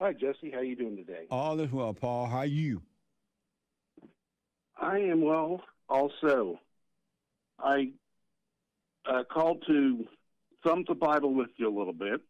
Hi, Jesse. How you doing today? All is well, Paul. How you? I am well. Also, I called to thumb the Bible with you a little bit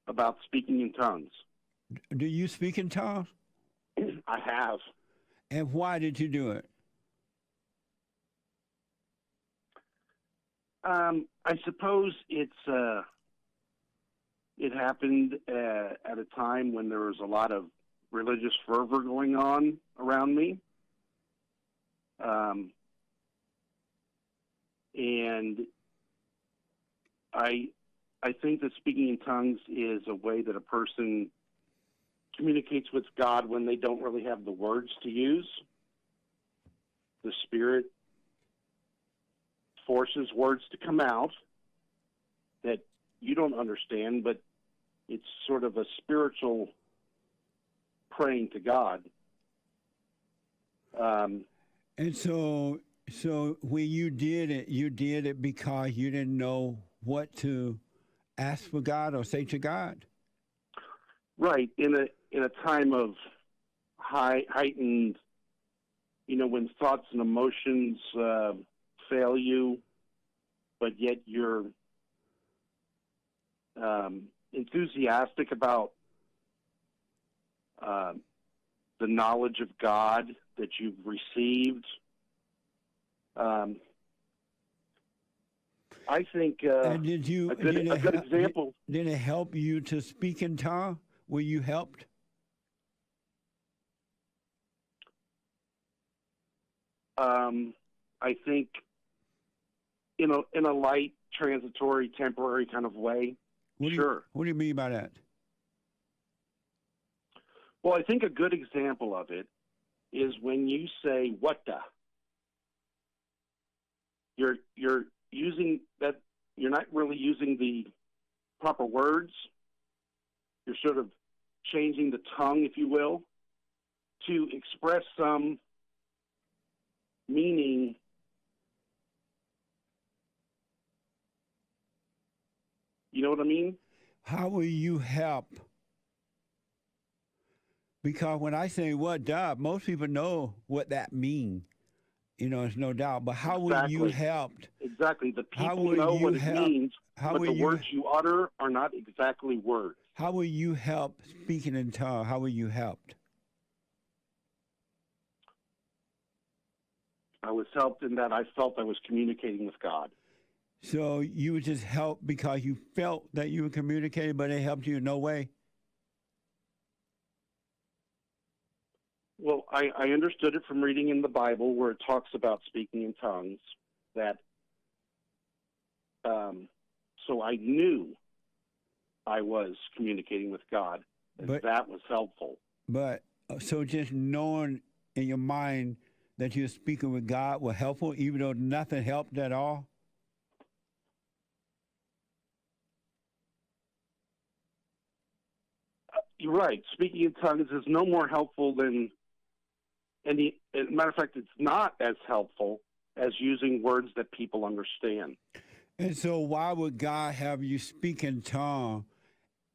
about speaking in tongues. Do you speak in tongues? I have. And why did you do it? I suppose it happened at a time when there was a lot of religious fervor going on around me. And I think that speaking in tongues is a way that a person communicates with God when they don't really have the words to use. The Spirit forces words to come out that you don't understand, but it's sort of a spiritual praying to God. And so when you did it because you didn't know what to ask for God or say to God. Right, in a time of heightened, when thoughts and emotions fail you, but yet you're enthusiastic about the knowledge of God that you've received. I think And a good example. Did it help you to speak in tongue? Were you helped? I think in a light, transitory, temporary kind of way. Sure. What do you mean by that? Well, I think a good example of it is when you say "what the." You're using that. You're not really using the proper words. You're sort of changing the tongue, if you will, to express some meaning. You know what I mean? How will you help? Because when I say what the, most people know what that means. There's no doubt. But how will you help? Exactly. The people know what it means, but the words you utter are not exactly words. How will you help speaking in tongues? How will you help? I was helped in that I felt I was communicating with God. So you were just helped because you felt that you were communicating, but it helped you in no way? Well, I understood it from reading in the Bible where it talks about speaking in tongues, that so I knew I was communicating with God, and that was helpful. But so just knowing in your mind that you're speaking with God was helpful, even though nothing helped at all? You're right. Speaking in tongues is no more helpful than any. As a matter of fact, it's not as helpful as using words that people understand. And so why would God have you speak in tongues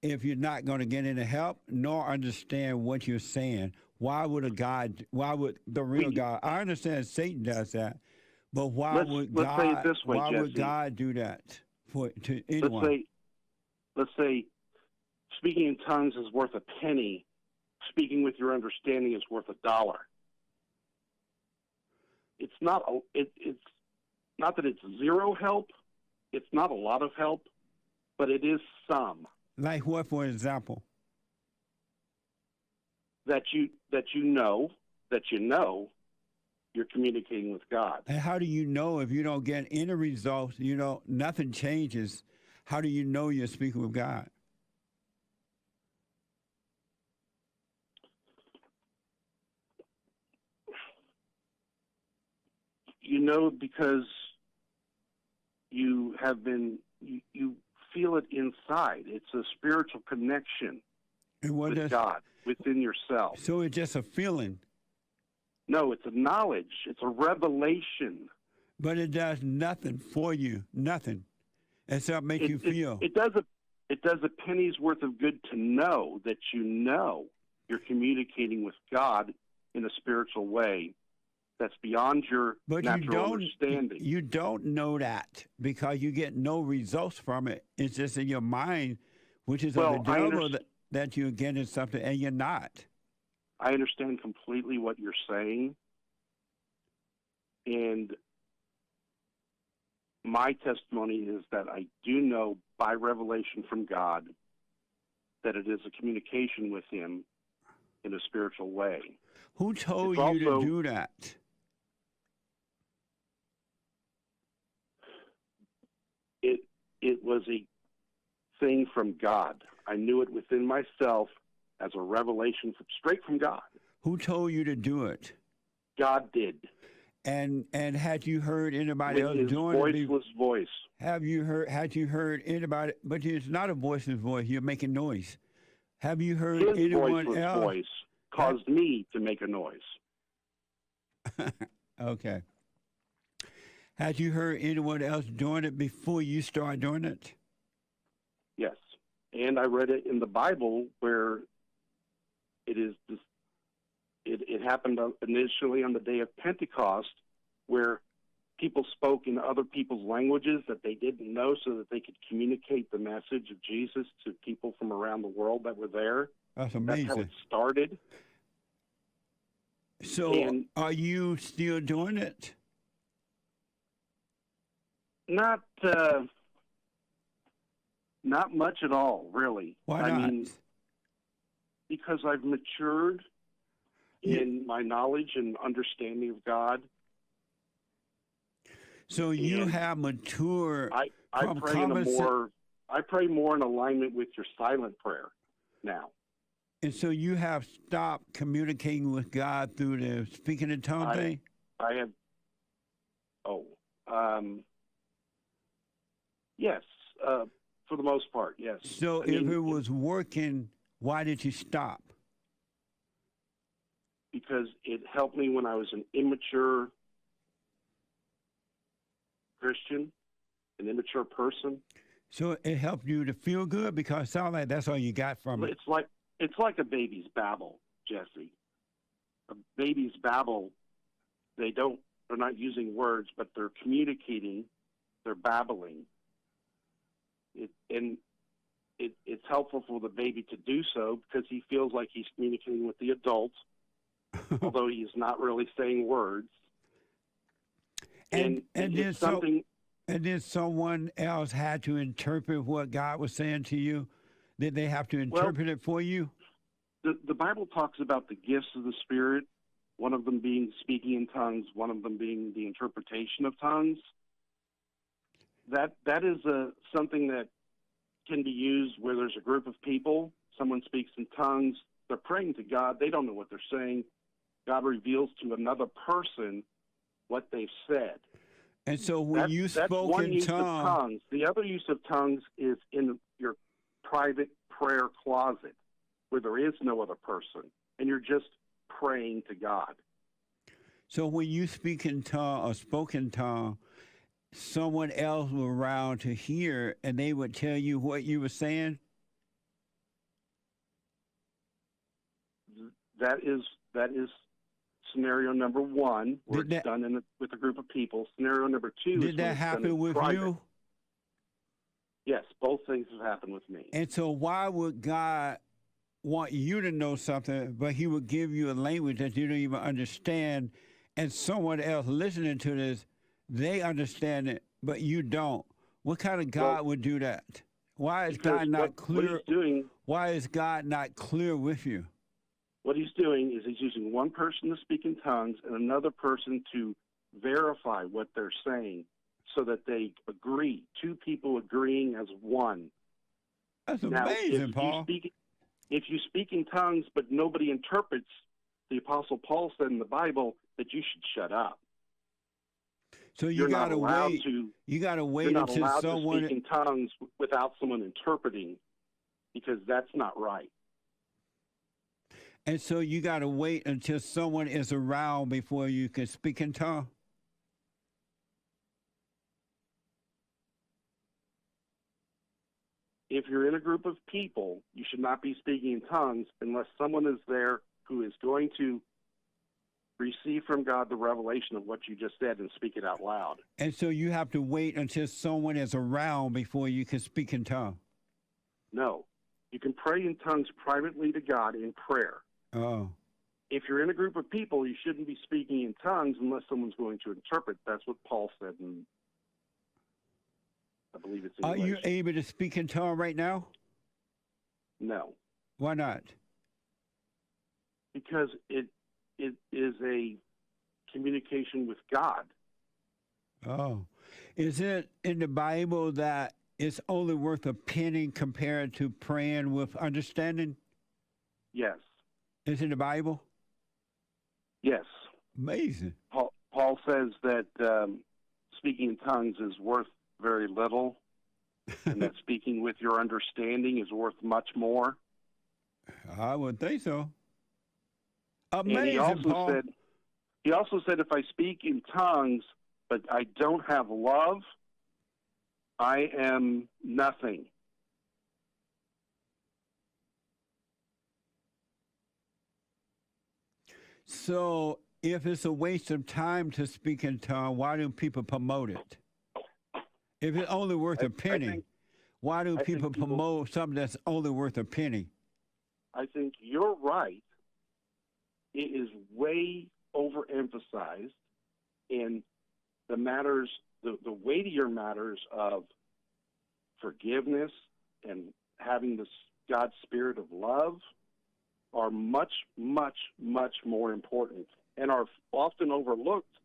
if you're not going to get any help nor understand what you're saying? Why would the real God, I understand Satan does that, but why would God do that to anyone? Let's say speaking in tongues is worth a penny. Speaking with your understanding is worth $1. It's not that it's zero help. It's not a lot of help, but it is some. Like what, for example? That you know you're communicating with God. And how do you know if you don't get any results? Nothing changes. How do you know you're speaking with God? Because you feel it inside. It's a spiritual connection with God within yourself. So it's just a feeling? No, it's a knowledge. It's a revelation. But it does nothing for you, nothing, except make you feel. It does it does a penny's worth of good to know that you're communicating with God in a spiritual way that's beyond your natural understanding. You don't know that because you get no results from it. It's just in your mind, which is of the devil, that you're getting something, and you're not. I understand completely what you're saying. And my testimony is that I do know by revelation from God that it is a communication with him in a spiritual way. Who told you to do that? It was a thing from God. I knew it within myself as a revelation straight from God. Who told you to do it? God did. And had you heard anybody else doing it? His voiceless voice. Had you heard anybody? But it's not a voiceless voice. You're making noise. Have you heard anyone voiceless else? Voice caused me to make a noise. Okay. Had you heard anyone else doing it before you started doing it? Yes. And I read it in the Bible where it happened initially on the day of Pentecost, where people spoke in other people's languages that they didn't know so that they could communicate the message of Jesus to people from around the world that were there. That's amazing. That's how it started. So are you still doing it? Not much at all, really. Why not? I mean, because I've matured in my knowledge and understanding of God. So you have matured. I pray more in alignment with your silent prayer now. And so you have stopped communicating with God through the speaking in tongues thing? I have. Yes, for the most part, yes. So if it was working, why did you stop? Because it helped me when I was an immature Christian, an immature person. So it helped you to feel good because it sounds like that's all you got from it. It's like a baby's babble, Jesse. A baby's babble, they're not using words, but they're communicating, they're babbling. It's helpful for the baby to do so because he feels like he's communicating with the adult, although he's not really saying words. And then someone else had to interpret what God was saying to you? Did they have to interpret it for you? The Bible talks about the gifts of the Spirit, one of them being speaking in tongues, one of them being the interpretation of tongues. That is something that can be used where there's a group of people, someone speaks in tongues, they're praying to God, they don't know what they're saying. God reveals to another person what they've said. And so when you spoke in tongues, the other use of tongues is in your private prayer closet where there is no other person and you're just praying to God. So when you speak in tongue or spoke in tongue, someone else was around to hear and they would tell you what you were saying? That is scenario number one, where it's done with a group of people. Scenario number two did that happen with you? Yes, both things have happened with me. And so why would God want you to know something, but he would give you a language that you don't even understand, and someone else listening to this, they understand it, but you don't? What kind of God would do that? Why is God not clear? Why is God not clear with you? What he's doing is he's using one person to speak in tongues and another person to verify what they're saying so that they agree. Two people agreeing as one. That's amazing, Paul. If you speak in tongues but nobody interprets, the Apostle Paul said in the Bible that you should shut up. So you got to wait. You got to wait until someone to speak in tongues without someone interpreting, because that's not right. And so you got to wait until someone is around before you can speak in tongues? If if you're in a group of people, you should not be speaking in tongues unless someone is there who is going to receive from God the revelation of what you just said and speak it out loud. And so you have to wait until someone is around before you can speak in tongues. No. You can pray in tongues privately to God in prayer. Oh. If you're in a group of people, you shouldn't be speaking in tongues unless someone's going to interpret. That's what Paul said in, I believe it's in Are you Galatians. able to speak in tongues right now? No. Why not? Because it is a communication with God. Oh. Is it in the Bible that it's only worth a penny compared to praying with understanding? Yes. Is it in the Bible? Yes. Amazing. Paul says that speaking in tongues is worth very little, and that speaking with your understanding is worth much more. I would think so. Amazing, And Paul. he also said, if I speak in tongues but I don't have love, I am nothing. So if it's a waste of time to speak in tongues, why do people promote it? If it's only worth a penny, why do people promote something that's only worth a penny? I think you're right. It is way overemphasized in the matters, the weightier matters of forgiveness and having this God's spirit of love are much, much, much more important and are often overlooked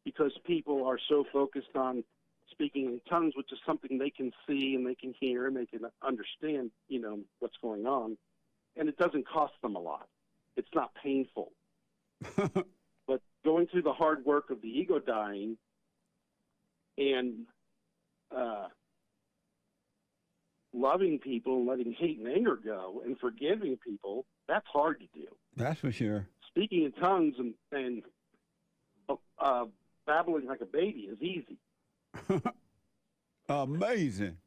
because people are so focused on speaking in tongues, which is something they can see and they can hear and they can understand, what's going on. And it doesn't cost them a lot. It's not painful. But going through the hard work of the ego dying and loving people, letting hate and anger go, and forgiving people, that's hard to do. That's for sure. Speaking in tongues and babbling like a baby is easy. Amazing.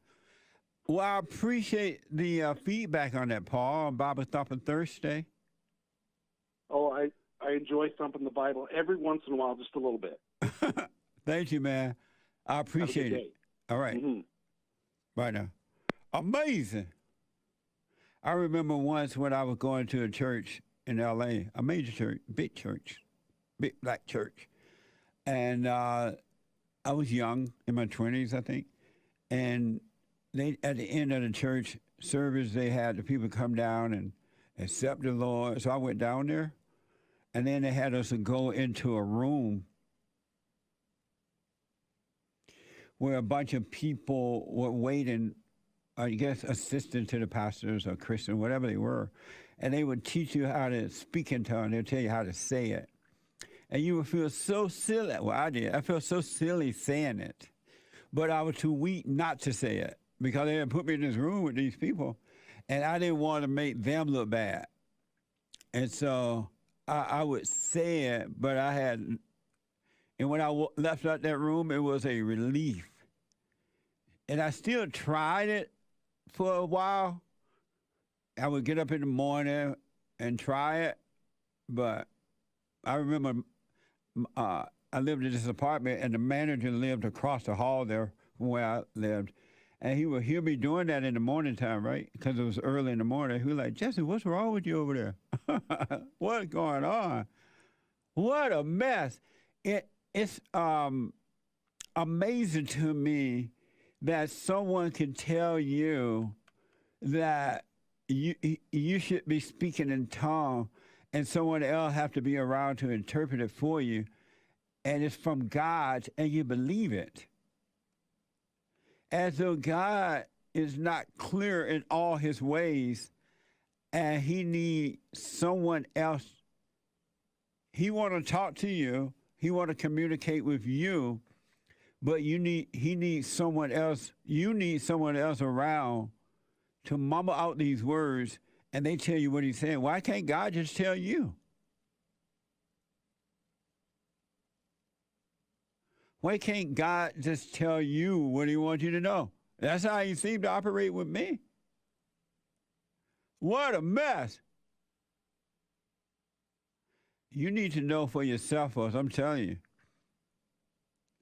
Well, I appreciate the feedback on that, Paul, on Bible Thumping Thursday. Oh, I enjoy thumping the Bible every once in a while, just a little bit. Thank you, man. I appreciate it. All right. Mm-hmm. Right now. Amazing. I remember once when I was going to a church in L.A., a major church, big black church. And I was young, in my 20s, I think. And they, at the end of the church service, they had the people come down and accept the Lord. So I went down there. And then they had us go into a room where a bunch of people were waiting, I guess, assistant to the pastors or Christian, whatever they were. And they would teach you how to speak in tongues. They'd tell you how to say it. And you would feel so silly. Well, I did. I felt so silly saying it. But I was too weak not to say it because they had put me in this room with these people. And I didn't want to make them look bad. And so I would say it, but I had, and when I left out that room, it was a relief. And I still tried it for a while. I would get up in the morning and try it, but I remember I lived in this apartment, and the manager lived across the hall there from where I lived. And he would hear me doing that in the morning time, right? Because it was early in the morning. He was like, Jesse, what's wrong with you over there? What's going on? What a mess. It's amazing to me that someone can tell you that you should be speaking in tongues and someone else have to be around to interpret it for you. And it's from God and you believe it. As though God is not clear in all his ways and he needs someone else. He want to talk to you. He want to communicate with you, but he needs someone else. You need someone else around to mumble out these words and they tell you what he's saying. Why can't God just tell you? Why can't God just tell you what he wants you to know? That's how he seemed to operate with me. What a mess. You need to know for yourself, folks. I'm telling you.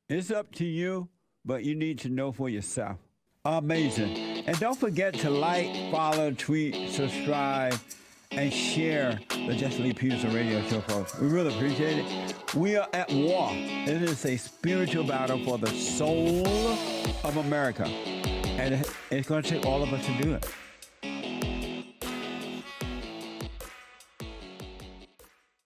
It's up to you, but you need to know for yourself. Amazing. And don't forget to like, follow, tweet, subscribe, and share the Jesse Lee Peterson radio show, folks. We really appreciate it. We are at war. It is a spiritual battle for the soul of America. And it's going to take all of us to do it.